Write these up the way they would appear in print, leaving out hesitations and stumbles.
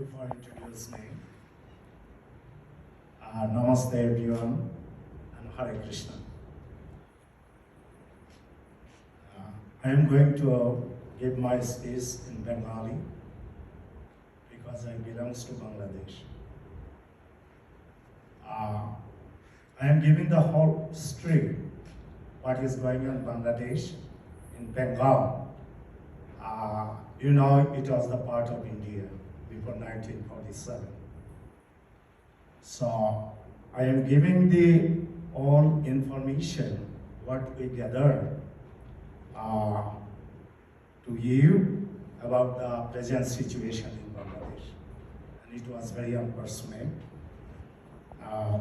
you for introducing me. Namaste everyone and Hare Krishna. I am going to give my speech in Bengali because I belong to Bangladesh. I am giving the whole history, what is going on in Bangladesh, in Bengal. You know, it was the part of India before 1947. So I am giving the all information what we gathered to you about the present situation in Bangladesh, and it was very unfortunate.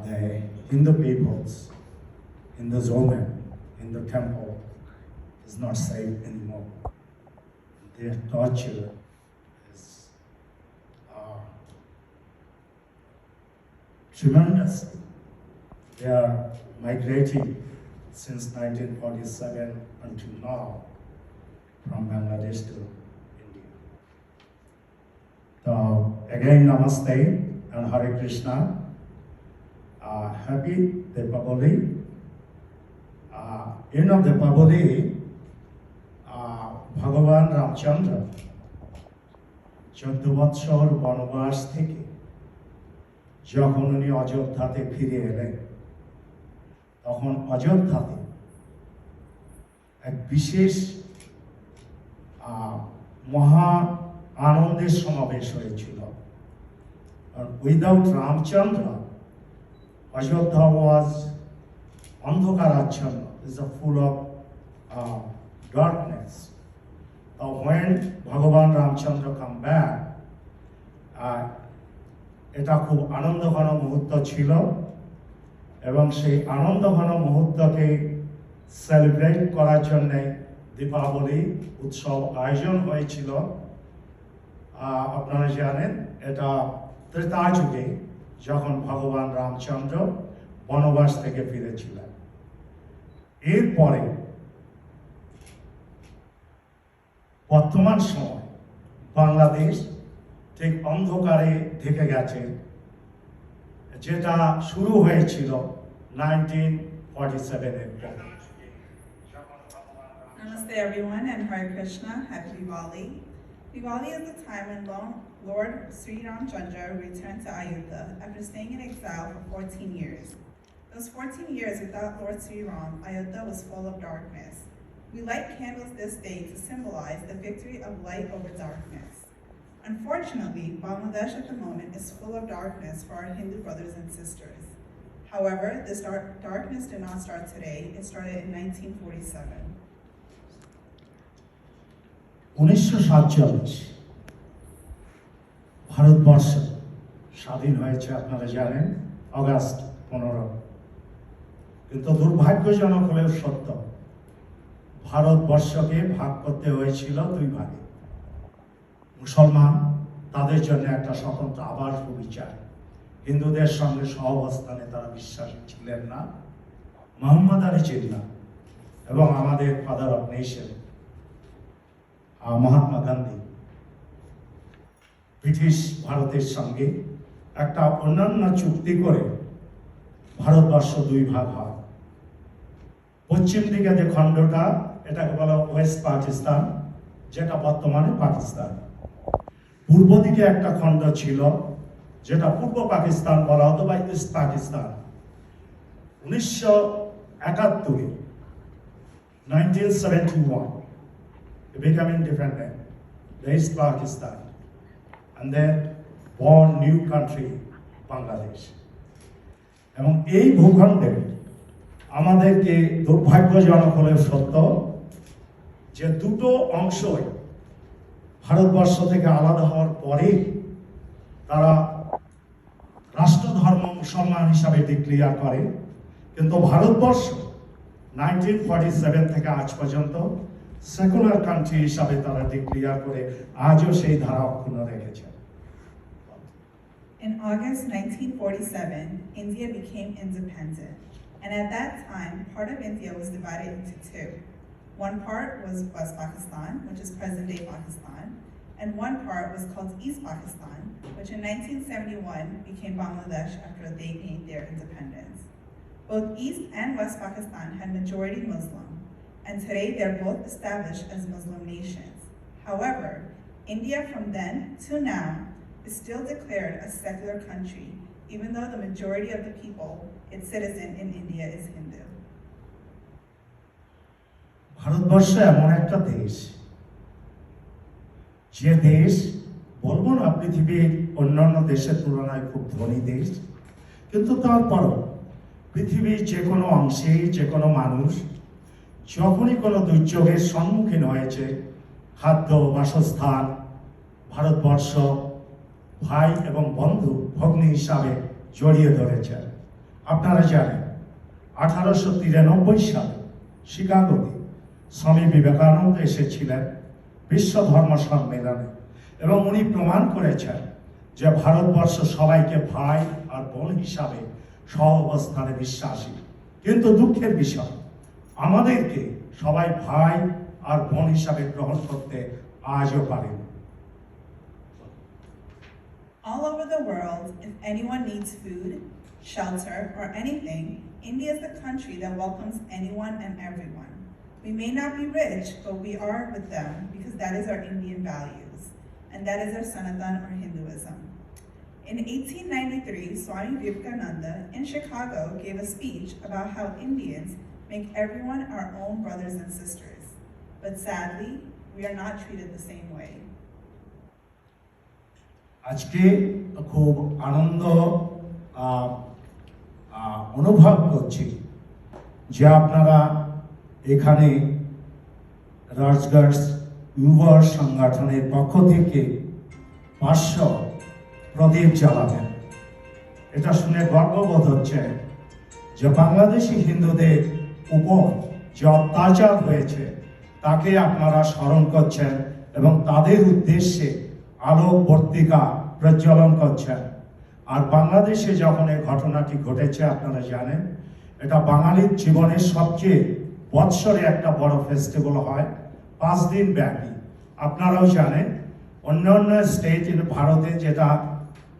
The Hindu peoples, Hindu women in the temple is not safe anymore. Their torture is tremendous. They are migrating since 1947 until now from Bangladesh to India. So again, Namaste and Hare Krishna. Happy Deepavali. In of Deepavali, ভগবান রামচন্দ্র 14 বৎসর বনবাস থেকে যখন উনি অযোধ্যাতে ফিরে এলেন, তখন অযোধ্যাতে এক বিশেষ মহা আনন্দের সমাবেশ হয়েছিল। Without Ramchandra, Ayodhya was অন্ধকারাচ্ছন্ন, is full of darkness. When Bhagavan Ramchandra come back, এটা খুব আনন্দঘন মুহূর্ত ছিল, এবং সেই আনন্দঘন মুহূর্তকে সেলিব্রেট করার জন্য দীপাবলি উৎসব আয়োজন হয়েছিল। আপনারা জানেন এটা ত্রেতা যুগে যখন ভগবান রামচন্দ্র বনবাস থেকে ফিরেছিলেন। এরপরে বর্তমান সময় বাংলাদেশ ঠিক অন্ধকারে ঢেকে গেছে, যেটা শুরু হয়েছিল 1947 এর পর। Namaste everyone and Hare Krishna, Happy Diwali. Diwali is the time when Lord Sri Ramchandra returned to Ayodhya after staying in exile for 14 years. Those 14 years without Lord Sri Ram, Ayodhya was full of darkness. We light candles this day to symbolize the victory of light over darkness. Unfortunately, Bangladesh at the moment is full of darkness for our Hindu brothers and sisters. However, this darkness did not start today, it started in 1947. 1947 Bharatvarsha স্বাধীন হয়েছে, আপনারা জানেন, August 15। কিন্তু দুর্ভাগ্যজনক হলেও সত্য, ভারতবর্ষকে ভাগ করতে হয়েছিল দুই ভাগে। মুসলমান, তাদের জন্য একটা স্বতন্ত্র আবাস বিচার, হিন্দুদের সঙ্গে সহাবস্থানে তারা বিশ্বাসী ছিলেন না, মোহাম্মদ আলী জিন্নাহ এবং আমাদের father of nation Mahatma Gandhi British ভারতের সঙ্গে একটা অন্যান্য চুক্তি করে ভারতবর্ষ দুই ভাগ হয়। পশ্চিম দিকে যে খণ্ডটা, এটাকে বলা ওয়েস্ট পাকিস্তান, যেটা বর্তমানে পাকিস্তান। পূর্ব দিকে একটা খণ্ড ছিল যেটা পূর্ব পাকিস্তান বলা হতো বা east Pakistan. 1971 1971 it became independent, the East Pakistan, and then born new country Bangladesh. এবং এই ভূখণ্ডে আমাদেরকে দুর্ভাগ্যজনক হলেও সত্য যে দুটো অংশই ভারতবর্ষ থেকে আলাদা হওয়ার পরে তারা রাষ্ট্রধর্ম মুসলমান হিসাবে ডিক্লেয়ার করে, কিন্তু ভারতবর্ষ 1947 থেকে আজ পর্যন্ত সেকুলার কান্ট্রি হিসাবে তারা ডিক্লেয়ার করে আজও সেই ধারা অক্ষুণ্ণ রেখেছে। In August 1947, India became independent, and at that time, part of India was divided into two. One part was West Pakistan, which is present-day Pakistan, and one part was called East Pakistan, which in 1971 became Bangladesh after they gained their independence. Both East and West Pakistan had majority Muslim, and today they're both established as Muslim nations. However, India from then to now is still declared a secular country, even though the majority of the people, its citizen in India, is Hindu. Bharatvarsha এমন একটা দেশ, যে দেশ বলবো না পৃথিবীর অন্যান্য দেশের তুলনায় খুব ধনী দেশ, কিন্তু তারপরও পৃথিবীর যে কোনো অংশে যে কোনো মানুষ যখনই কোনো দুর্যোগের সম্মুখীন হয়েছে, খাদ্য, বাসস্থান, ভারতবর্ষ ভাই এবং বন্ধু ভগ্নী হিসাবে জড়িয়ে ধরেছে। আপনারা জানেন 1893 সালে শিকাগোতে স্বামী বিবেকানন্দ এসেছিলেন বিশ্ব ধর্ম সম্মেলনে, এবং উনি প্রমাণ করেছেন যে ভারতবর্ষ সবাইকে ভাই আর বোন হিসাবে সহ অবস্থানে বিশ্বাসী। কিন্তু দুঃখের বিষয়, আমাদেরকে সবাই ভাই আর বোন হিসাবে গ্রহণ করতে আজও পারেনি। All over the world, if anyone needs food, shelter, or anything, India is the country that welcomes anyone and everyone. We may not be rich, but we are with them because that is our Indian values, and that is our Sanatan or Hinduism. In 1893, Swami Vivekananda in Chicago gave a speech about how Indians make everyone our own brothers and sisters. But sadly, we are not treated the same way. আজকে খুব আনন্দ অনুভব করছি যে আপনারা এখানে রাজগড় ইউভা সংগঠনের পক্ষ থেকে 500 প্রদীপ জ্বালাবেন। এটা শুনে গর্ববোধ হচ্ছে যে বাংলাদেশি হিন্দুদের উপর যে অত্যাচার হয়েছে তাকে আপনারা স্মরণ করছেন এবং তাদের উদ্দেশ্যে আলোকবর্তিকা প্রজ্বলন করছেন। আর বাংলাদেশে যখন এই ঘটনাটি ঘটেছে, আপনারা জানেন এটা বাঙালির জীবনের সবচেয়ে বৎসরে একটা বড় ফেস্টিভ্যাল হয়, 5 দিন ব্যাপী। আপনারাও জানেন অন্যান্য স্টেট ভারতে যেটা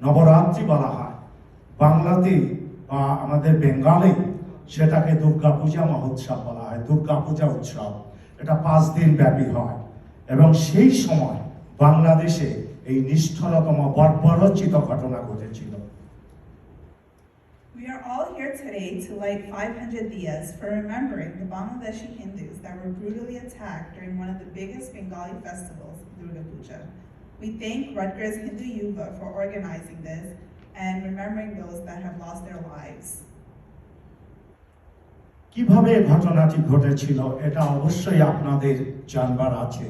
নবরাত্রি বলা হয়, বাংলাতে বা আমাদের বেঙ্গলে সেটাকে দুর্গা পূজা মহোৎসব বলা হয়, দুর্গা পূজা উৎসব। এটা 5 দিন ব্যাপী হয়, এবং সেই সময় বাংলাদেশে এই নিষ্ঠুরতম বর্বরোচিত ঘটনা ঘটেছিল। We are all here today to light 500 diyas for remembering the Bangladeshi Hindus that were brutally attacked during one of the biggest Bengali festivals, Durga Puja. We thank Rutgers Hindu YUVA for organizing this and remembering those that have lost their lives. কিভাবে ঘটনাটি ঘটেছিল এটা অবশ্যই আপনাদের জানবার আছে।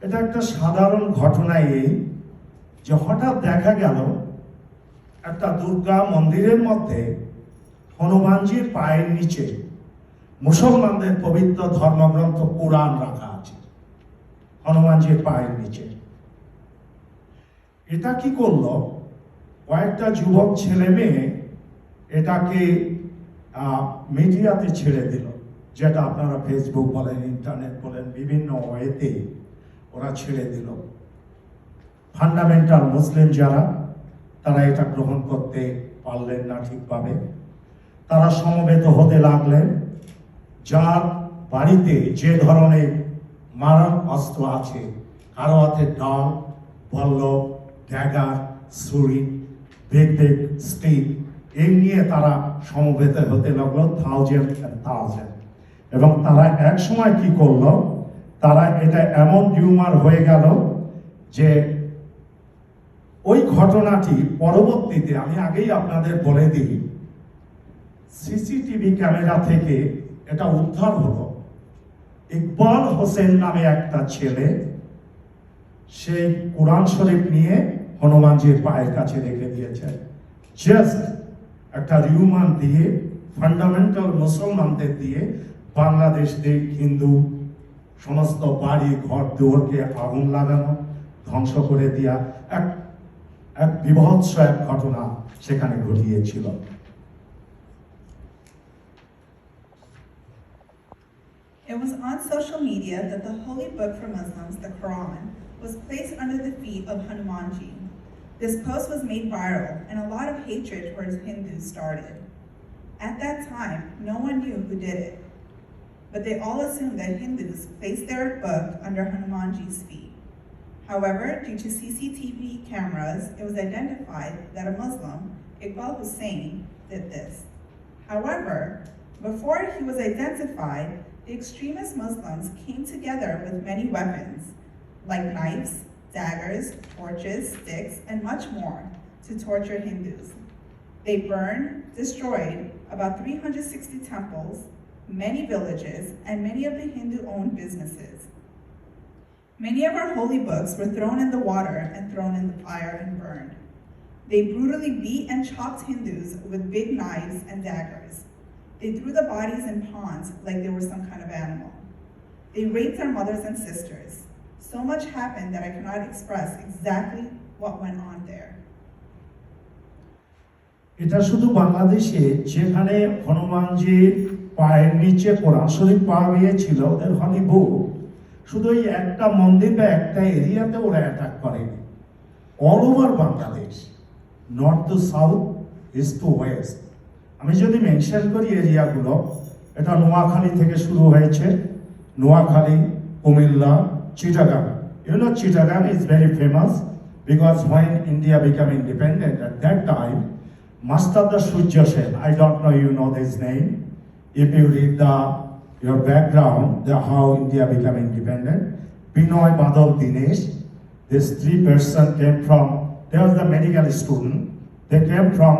এটা একটা সাধারণ ঘটনা, এই যে হঠাৎ দেখা গেল একটা দুর্গা মন্দিরের মধ্যে হনুমানজির পায়ের নিচে মুসলমানদের পবিত্র ধর্মগ্রন্থ কোরআন রাখা আছে, হনুমানজির পায়ের নিচে। এটা কি করলো, কয়েকটা যুবক ছেলে মেয়ে এটাকে মিডিয়াতে ছেড়ে দিল, যেটা আপনারা ফেসবুক বলেন, ইন্টারনেট বলেন, বিভিন্ন ওয়েতে ওরা ছেড়ে দিল। ফান্ডামেন্টাল মুসলিম যারা, তারা এটা গ্রহণ করতে পারলেন না ঠিকভাবে। তারা সমবেত হতে লাগলেন। যার বাড়িতে যে ধরনের মারণ অস্ত্র আছে, কারো হাতে ঢাল, বল্লভ, ড্যাগার, ছুরি, বেগ স্টিক, এই নিয়ে তারা সমবেত হতে লাগলো, 1000 এবং তারা এক সময় কি করলো, তারা এটা এমন রিউমার হয়ে গেল যে ওই ঘটনাটি পরবর্তীতে, আমি আগেই আপনাদের বলে দিই, সিসিটিভি ক্যামেরা থেকে এটা উদ্ধার হলো। ইকবাল হোসেন নামে একটা ছেলে সেই কোরআন শরীফ নিয়ে হনুমানজির পায়ের কাছে রেখে দিয়েছে। জাস্ট একটা রিউমার দিয়ে, ফান্ডামেন্টাল মুসলমানদের দিয়ে বাংলাদেশদের হিন্দু সমস্ত বাড়ি ঘর দুয়ারকে আগুন লাগানো, ধ্বংস করে দেওয়া এক বিভৎস এক ঘটনা সেখানে ঘটিয়েছিল। It was on social media that the holy book for Muslims, the Quran, was placed under the feet of Hanumanji. This post was made viral, and a lot of hatred towards Hindus started. At that time, no one knew who did it, but they all assumed that Hindus placed their book under Hanumanji's feet. However, due to CCTV cameras, it was identified that a Muslim, Iqbal Hussain, did this. However, before he was identified, the extremist Muslims came together with many weapons, like knives, daggers, torches, sticks, and much more, to torture Hindus. They burned, destroyed about 360 temples, many villages, and many of the Hindu-owned businesses. Many of our holy books were thrown in the water and thrown in the fire and burned. They brutally beat and chopped Hindus with big knives and daggers. They threw the bodies in ponds like they were some kind of animal. They raped our mothers and sisters. So much happened that I cannot express exactly what went on there. এটা শুধু বাংলাদেশে যেখানে হনুমানজির পায়ের নিচে কোরআন শরীফ পাওয়া গিয়েছিল ওদের হলি বুক, শুধু এই একটা মন্দির বা একটা এরিয়াতে ওরা অ্যাটাক করেনি, all over Bangladesh, north two south, east two West. আমি যদি মেনশন করি এরিয়াগুলো, এটা নোয়াখালী থেকে শুরু হয়েছে, Noakhali, Comilla, Chittagong. You know Chittagong is very famous because when India became independent at that time, Master Surya Sen, I don't know you know this name. If you read your background, how India became independent, Binoy, Badal, Dinesh, these three persons came from, they was the medical student, they came from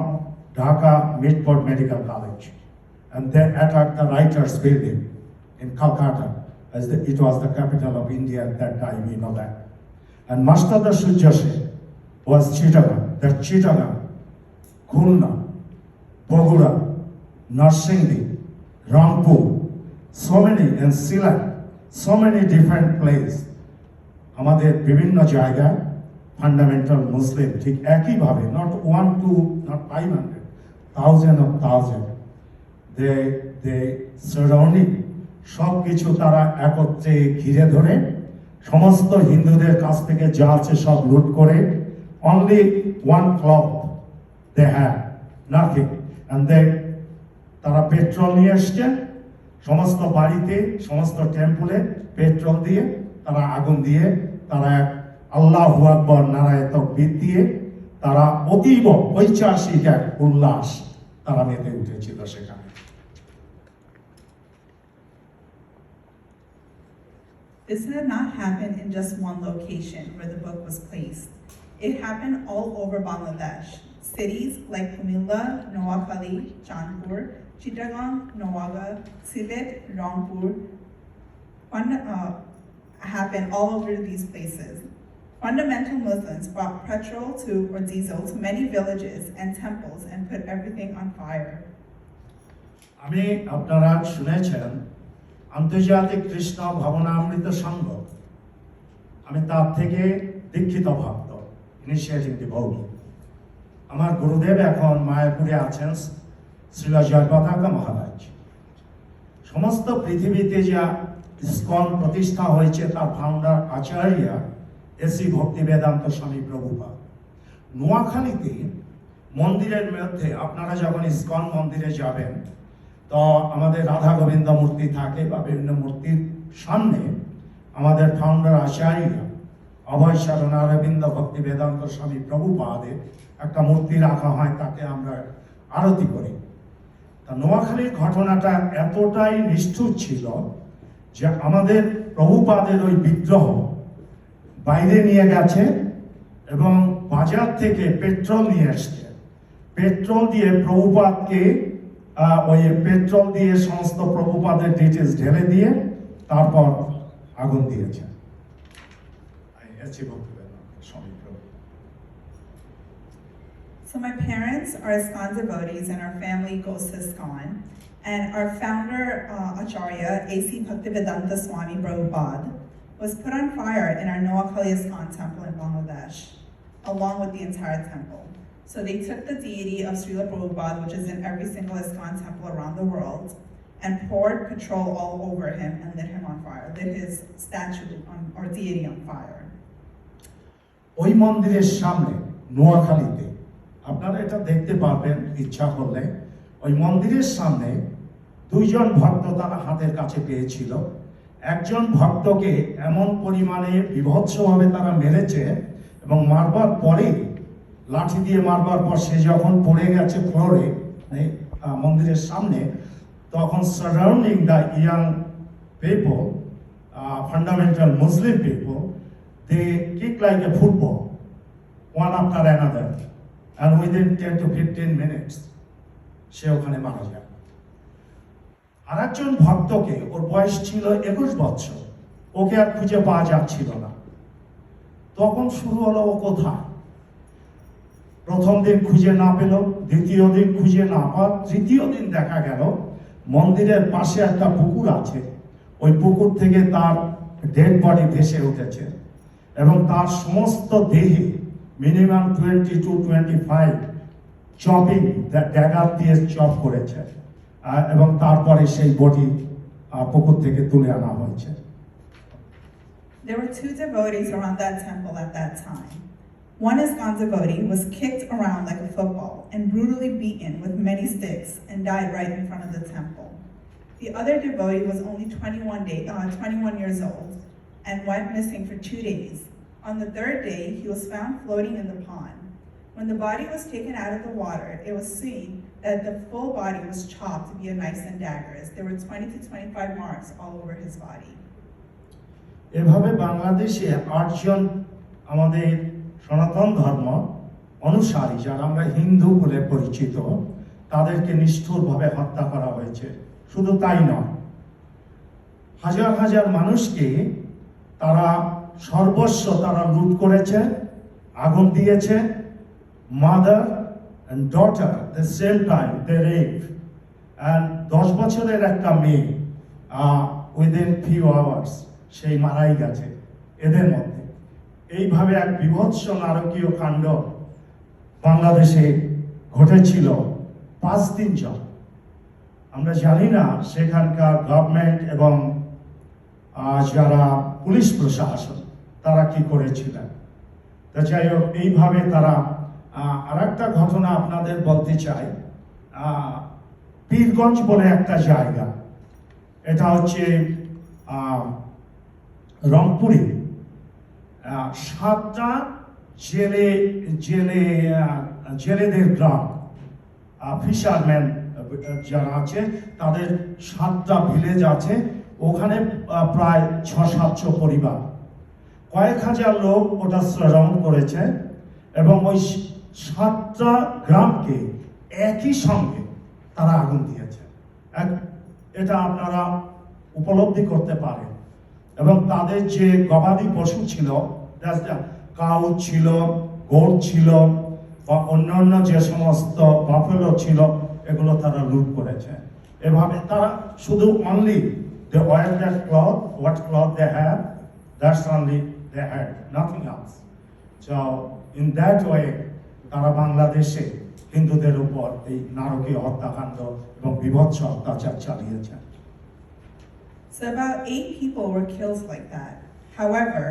Dhaka Midford Medical College, and they attacked the writers' building in Calcutta, as it was the capital of India at that time, you know that. And Master Surya Sen was Chittagong, Khulna, Bogura, Narsingdi, Rangpur, so many, and Silat, so many different places. আমাদের বিভিন্ন জায়গায় fundamental মুসলিম ঠিক একইভাবে, not 1, 2, not 500, thousands of thousands, they surrounding, সব কিছু তারা একত্রে ঘিরে ধরে সমস্ত হিন্দুদের কাছ থেকে যা আছে সব লুট করে, only one cloth they have, nothing, and তারা পেট্রোল নিয়ে এসছে, সমস্ত বাড়িতে, সমস্ত টেম্পলে পেট্রোল দিয়ে তারা আগুন দিয়ে, তারা আল্লাহু আকবার নারায়ে তাকবীর দিয়ে তারা অতীব ঐতিহাসিক এক উল্লাস তারা মেতে উঠেছিল সেখানে। This did not happen in just one location where the book was placed. It happened all over Bangladesh. Cities like Kumilla, Noakhali, Chandpur, Chittagong, Noaga, Sylhet, Rangpur happened all over these places. Fundamental Muslims brought petrol or diesel to many villages and temples and put everything on fire. আমি আপনারা শুনেছেন আন্তর্জাতিক কৃষ্ণ ভাবনামৃত সংঘ, আমি তার থেকে দীক্ষিত ভক্ত, initiating devotee. আমার গুরুদেব এখন মায়াপুরে আছেন, শ্রীল জয়পতাকা মহারাজ। সমস্ত পৃথিবীতে যা ইসকন প্রতিষ্ঠা হয়েছে তার ফাউন্ডার আচার্য এসি ভক্তি বেদান্ত স্বামী প্রভুপাদ। নোয়াখালীতে মন্দিরের মধ্যে আপনারা যখন ইসকন মন্দিরে যাবেন, তো আমাদের রাধা গোবিন্দ মূর্তি থাকে বা বিভিন্ন মূর্তির সামনে আমাদের ফাউন্ডার আচার্য অভয় শরণ অরবিন্দ ভক্তি বেদান্ত স্বামী প্রভুপাদের একটা মূর্তি রাখা হয়, তাকে আমরা আরতি করি। তা নোয়াখালীর ঘটনাটা এতটাই নিষ্ঠুর ছিল যে আমাদের প্রভুপাদের ওই বিগ্রহ বাইরে নিয়ে গেছে এবং বাজার থেকে পেট্রোল নিয়ে এসছে, পেট্রোল দিয়ে প্রভুপাদকে ওই পেট্রোল দিয়ে সমস্ত প্রভুপাদের ডিটেলস ঢেলে দিয়ে তারপর আগুন দিয়েছে। So my parents are ISKCON devotees and our family goes to ISKCON. And our founder, Acharya, A.C. Bhaktivedanta Swami Prabhupada, was put on fire in our Noakhali ISKCON temple in Bangladesh, along with the entire temple. So they took the deity of Srila Prabhupada, which is in every single ISKCON temple around the world, and poured petrol all over him and lit him on fire, lit his statue or deity on fire. ওই মন্দিরের সামনে নোয়াখালীতে আপনারা এটা দেখতে পারবেন ইচ্ছা করলে, ওই মন্দিরের সামনে দুইজন ভক্ত তারা হাতের কাছে পেয়েছিল। একজন ভক্তকে এমন পরিমাণে বিভৎসভাবে তারা মেরেছে এবং মারবার পরে, লাঠি দিয়ে মারবার পর সে যখন পড়ে গেছে ফ্লোরে মন্দিরের সামনে, তখন surrounding the young people, fundamental Muslim people, they kick like a football, one after another, and within 10 to 15 minutes, সে ওখানে মারা যায়। আর একজন ভক্তকে, ওর বয়স ছিল 21 বছর, ওকে আর খুঁজে পাওয়া যাচ্ছিল না। তখন শুরু হলো ও কোথায়। প্রথম দিন খুঁজে না পেল, দ্বিতীয় দিন খুঁজে না পাওয়া, তৃতীয় দিন দেখা গেল মন্দিরের পাশে একটা পুকুর আছে, ওই পুকুর থেকে তার ডেড বডি ভেসে উঠেছে এবং তার সমস্ত দেহে মিনিমাম 20 to 25 চপিং ড্যাগার দিয়ে চপ করেছে এবং তারপরে সেই বডি পুকুর থেকে তুলে আনা হয়েছে। There were two devotees around that temple at that time. One ISKCON devotee was kicked around like a football and brutally beaten with many sticks and died right in front of the temple. The other devotee was only 21 years old and went missing for 2 days. On the third day, he was found floating in the pond. When the body was taken out of the water, it was seen that the full body was chopped via knives and daggers. There were 20 to 25 marks all over his body. এভাবে বাংলাদেশে 8 জন আমাদের সনাতন ধর্ম অনুসারী, যারা আমরা হিন্দু বলে পরিচিত, তাদেরকে নিষ্ঠুরভাবে হত্যা করা হয়েছে। শুধু তাই নয়, হাজার হাজার মানুষকে তারা সর্বস্ব তারা লুট করেছে, আগুন দিয়েছে। Mother and daughter, the same time they rape, and 10 বছরের একটা মেয়ে within few hours সেই মারাই গেছে এদের মধ্যে। এইভাবে এক বিভৎস নারকীয় কাণ্ড বাংলাদেশে ঘটেছিল 5 দিন যাবত। আমরা জানি না সেখানকার গভর্নমেন্ট এবং যারা পুলিশ প্রশাসন তারা কি করেছিলেন। তা যাই হোক, এইভাবে তারা আর একটা ঘটনা আপনাদের বলতে চাই। পীরগঞ্জ বলে একটা জায়গা, এটা হচ্ছে রংপুরে। 7টা জেলেদের গ্রাম, ফিশারম্যান যারা আছে তাদের 7টা ভিলেজ আছে, ওখানে প্রায় 600-700 পরিবার, কয়েক হাজার লোক ওটা শ্রম করেছে এবং ওই 7টা গ্রামকে একই সঙ্গে তারা আগুন দিয়েছে। এটা আপনারা উপলব্ধি করতে পারেন। এবং তাদের যে গবাদি পশু ছিল, কাউ ছিল, গোট ছিল বা অন্যান্য যে সমস্ত বাফেলো ছিল, এগুলো তারা লুট করেছে। এভাবে তারা শুধু only they wear that cloth, what cloth they have, that's only they had, nothing else. So in that way তারা বাংলাদেশে হিন্দুদের উপর এই নারকীয় হত্যাকাণ্ড এবং বিভৎস অত্যাচার চালিয়েছে। So about 8 people were killed like that. However,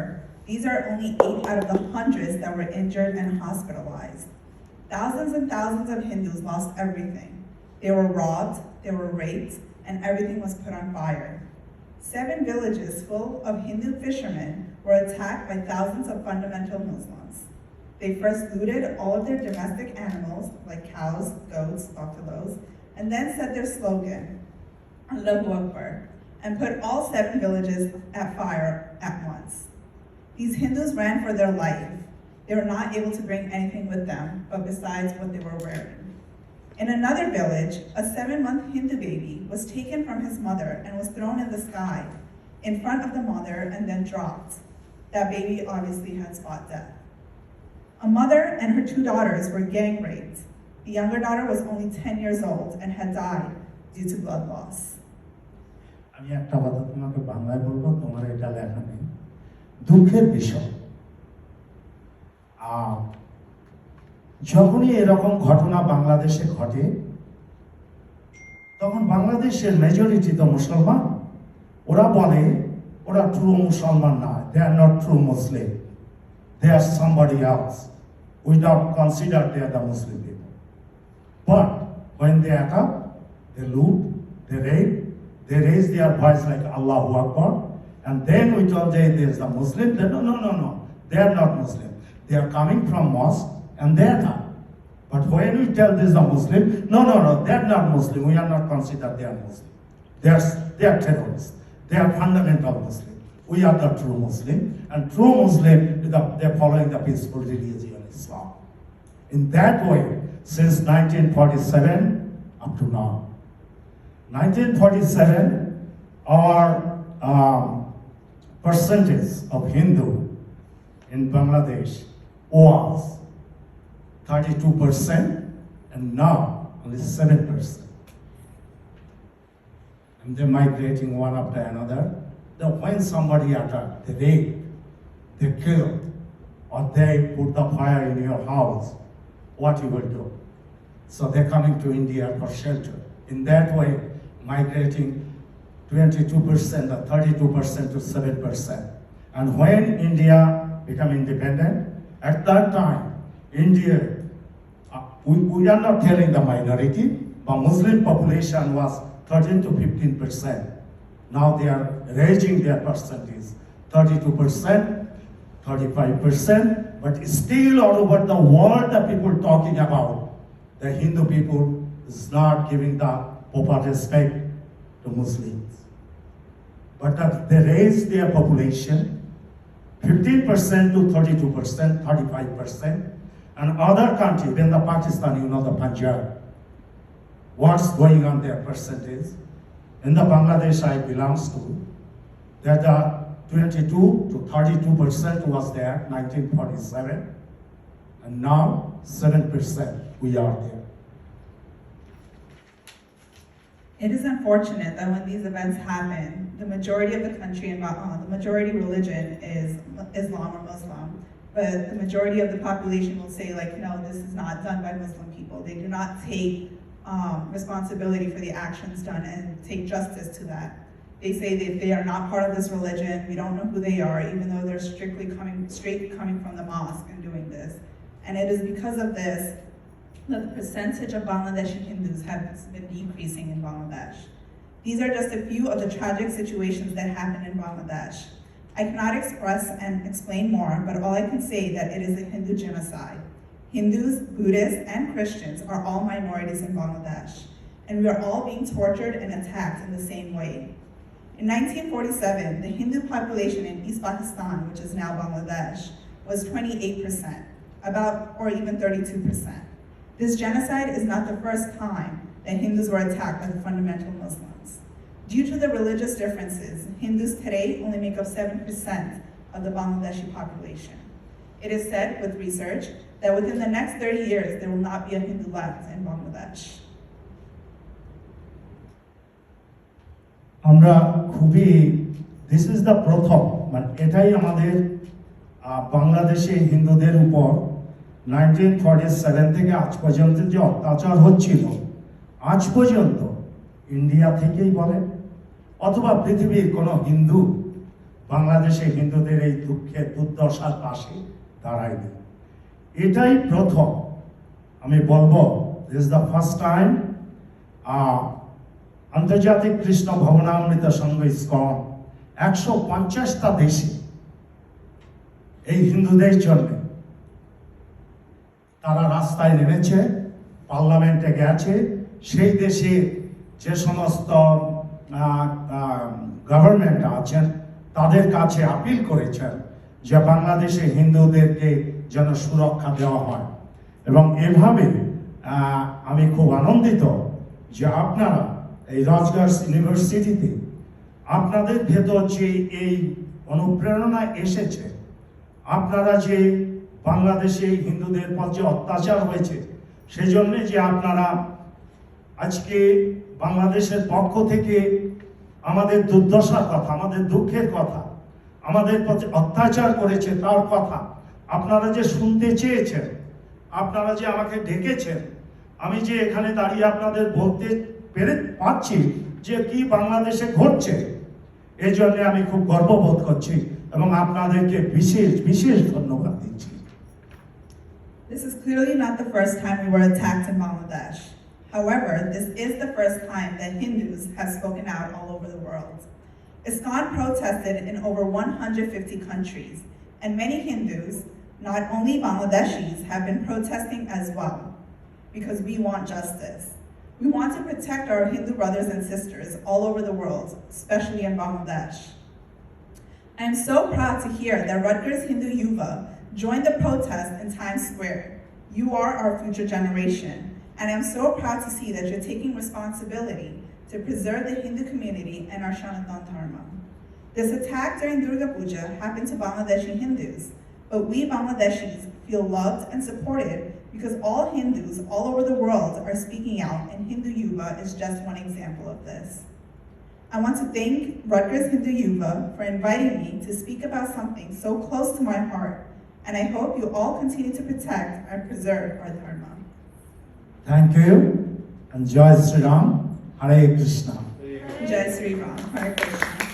these are only 8 out of the hundreds that were injured and hospitalized. Thousands and thousands of Hindus lost everything. They were robbed, they were raped, and everything was put on fire. 7 villages full of Hindu fishermen were attacked by thousands of fundamental Muslims. They first looted all of their domestic animals, like cows, goats, buffaloes, and then said their slogan, Allahu Akbar, and put all 7 villages at fire at once. These Hindus ran for their life. They were not able to bring anything with them, but besides what they were wearing. In another village, a 7-month Hindu baby was taken from his mother and was thrown in the sky in front of the mother and then dropped. That baby obviously had spot death. A mother and her 2 daughters were gang raped. The younger daughter was only 10 years old and had died due to blood loss. আমি একটা কথা তোমাকে বাংলায় বলবো, তোমার এটা লেখা নেই। দুঃখের বিষয়, যখনই এরকম ঘটনা বাংলাদেশে ঘটে, তখন বাংলাদেশের মেজরিটি তো মুসলমান, ওরা বলে ওরা ট্রু মুসলমান না, they are not true Muslim, they are somebody else. We don't consider they are the Muslim people. But when they attack, they loot, they rape, they raise their voice like Allahu Akbar, and then we told them there's the Muslim. They no, they are not Muslim. They are coming from mosque and they are not. But when we tell this is a Muslim, no, they are not Muslim. We are not considered they are Muslim. They are terrorists. They are fundamental Muslim. We are the true Muslim, and true Muslim, they're following the peaceful religion Islam. In that way, since 1947 up to now. 1947, our percentage of Hindu in Bangladesh was 32%, and now only 7%. And they're migrating one after another. That when somebody attack, they rape, they kill, or they put the fire in your house, what you will do? So they're coming to India for shelter. In that way, migrating 22% or 32% to 7%. And when India became independent, at that time, India, we are not telling the minority, but Muslim population was 13 to 15%. Now they are raising their percentage, 32%, 35%, but still all over the world the people talking about the Hindu people is not giving the proper respect to Muslims. But they raise their population 15% to 32%, 35%, and other countries, in the Pakistan, you know the Punjab, what's going on their percentage? In the Bangladesh I belongs to, that 22 to 32% was there, 1947, and now 7% we are there. It is unfortunate that when these events happen, the majority of the country and the majority religion is Islam or Muslim, but the majority of the population will say like, no, this is not done by Muslim people. They do not take responsibility for the actions done and take justice to that. They say that they are not part of this religion, we don't know who they are, even though they're straight coming from the mosque and doing this. And it is because of this that the percentage of Bangladeshi Hindus has been decreasing in Bangladesh. These are just a few of the tragic situations that happen in Bangladesh. I cannot express and explain more, but all I can say that it is a Hindu genocide. Hindus, Buddhists, and Christians are all minorities in Bangladesh, and we are all being tortured and attacked in the same way. In 1947, the Hindu population in East Pakistan, which is now Bangladesh, was 28%, or even 32%. This genocide is not the first time that Hindus were attacked by the fundamental Muslims. Due to the religious differences, Hindus today only make up 7% of the Bangladeshi population. It is said with research that within the next 30 years, there will not be a Hindu left in Bangladesh. আমরা খুবই, this is the প্রথম, মানে এটাই আমাদের বাংলাদেশে হিন্দুদের উপর 1947 থেকে আজ পর্যন্ত যে অত্যাচার হচ্ছিল, আজ পর্যন্ত ইন্ডিয়া থেকেই বলেন অথবা পৃথিবীর কোনো হিন্দু বাংলাদেশে হিন্দুদের এই দুঃখের দুর্দশার পাশে দাঁড়ায়নি। এটাই প্রথম। আমি বলবো this is the first time আন্তর্জাতিক কৃষ্ণ ভবনামৃত সংঘ ইসকন 150টা দেশে এই হিন্দুদের জন্য তারা রাস্তায় নেমেছে, পার্লামেন্টে গেছে, সেই দেশে যে সমস্ত গভর্নমেন্ট আছেন তাদের কাছে আপিল করেছেন যে বাংলাদেশে হিন্দুদেরকে যেন সুরক্ষা দেওয়া হয়। এবং এভাবে আমি খুব আনন্দিত যে আপনারা এই রাজগার্স ইউনিভার্সিটিতে আপনাদের ভেতর যে এই অনুপ্রেরণা এসেছে, আপনারা যে বাংলাদেশে হিন্দুদের পর যে অত্যাচার হয়েছে সেজন্য যে আপনারা আজকে বাংলাদেশের পক্ষ থেকে আমাদের দুর্দশার কথা, আমাদের দুঃখের কথা, আমাদের প্রতি অত্যাচার করেছে তার কথা আপনারা যে শুনতে চেয়েছেন, আপনারা যে আমাকে ডেকেছেন, আমি যে এখানে দাঁড়িয়ে আপনাদের বলতে পাচ্ছি যে কি বাংলাদেশে ঘটছে। এই জন্য আমি খুব গর্ববোধ করছি এবং আপনাদেরকে বিশেষ বিশেষ ধন্যবাদ দিচ্ছি। This is clearly not the first time we were attacked in Bangladesh. However, this is the first time that Hindus have spoken out all over the world. ISKCON protested in over 150 countries, and many Hindus, not only Bangladeshis, have been protesting as well, because we want justice. We want to protect our Hindu brothers and sisters all over the world, especially in Bangladesh. I am so proud to hear that Rutgers Hindu YUVA joined the protest in Times Square. You are our future generation, and I'm so proud to see that you're taking responsibility to preserve the Hindu community and our Sanatana Dharma. This attack during Durga Puja happened to Bangladeshi Hindus, but we Bangladeshis feel loved and supported because all Hindus all over the world are speaking out, and Hindu YUVA is just one example of this. I want to thank Rutgers Hindu YUVA for inviting me to speak about something so close to my heart, and I hope you all continue to protect and preserve our Dharma. Thank you, and Jai Sri Ram, Hare Krishna. Jai Sri Ram, Hare Krishna.